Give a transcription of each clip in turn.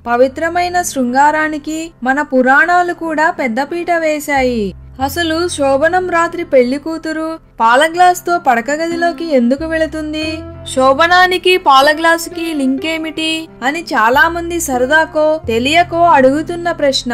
పవిత్రమైన శృంగారానికి మన పురాణాలు కూడా పెద్దపీట వేశాయి. అసలు శోభనం రాత్రి పెళ్లి కూతురు పాల గ్లాస్ తో పడక గదిలోకి ఎందుకు వెళుతుంది? శోభనానికి పాల గ్లాసుకి లింక్ ఏమిటి అని చాలా మంది సరదాకో తెలియకో అడుగుతున్న ప్రశ్న.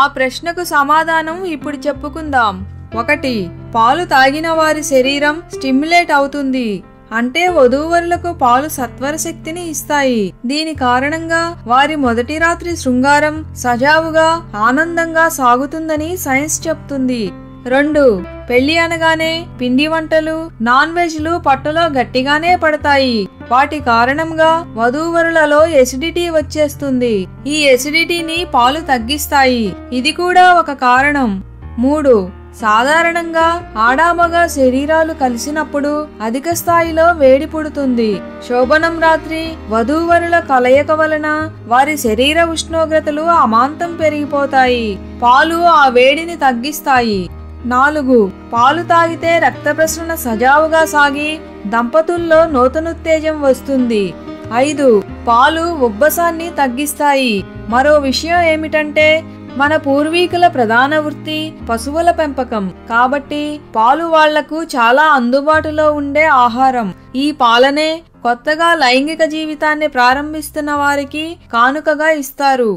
ఆ ప్రశ్నకు సమాధానం ఇప్పుడు చెప్పుకుందాం. 1. పాలు తాగిన వారి శరీరం స్టిమ్యులేట్ అవుతుంది. అంటే వధూవరులకు పాలు సత్వర శక్తిని ఇస్తాయి. దీని కారణంగా వారి మొదటి రాత్రి శృంగారం సజావుగా ఆనందంగా సాగుతుందని సైన్స్ చెప్తుంది. 2. పెళ్లి అనగానే పిండి వంటలు నాన్ వెజ్లు పట్టులో గట్టిగానే పడతాయి. వాటి కారణంగా వధూవరులలో ఎసిడిటీ వచ్చేస్తుంది. ఈ ఎసిడిటీని పాలు తగ్గిస్తాయి. ఇది కూడా ఒక కారణం. 3. సాధారణంగా ఆడామగ శరీరాలు కలిసినప్పుడు అధిక స్థాయిలో వేడి పుడుతుంది. శోభనం రాత్రి వధూవరుల కలయిక వలన వారి శరీర ఉష్ణోగ్రతలు అమాంతం పెరిగిపోతాయి. పాలు ఆ వేడిని తగ్గిస్తాయి. 4. పాలు తాగితే రక్త ప్రసరణ సజావుగా సాగి దంపతుల్లో నూతనోత్తేజం వస్తుంది. 5. పాలు ఉబ్బసాన్ని తగ్గిస్తాయి. మరో విషయం ఏమిటంటే మన పూర్వీకుల ప్రధాన వృత్తి పశువుల పెంపకం కాబట్టి పాలు వాళ్లకు చాలా అందుబాటులో ఉండే ఆహారం. ఈ పాలనే కొత్తగా లైంగిక జీవితాన్ని ప్రారంభిస్తున్న వారికి కానుకగా ఇస్తారు.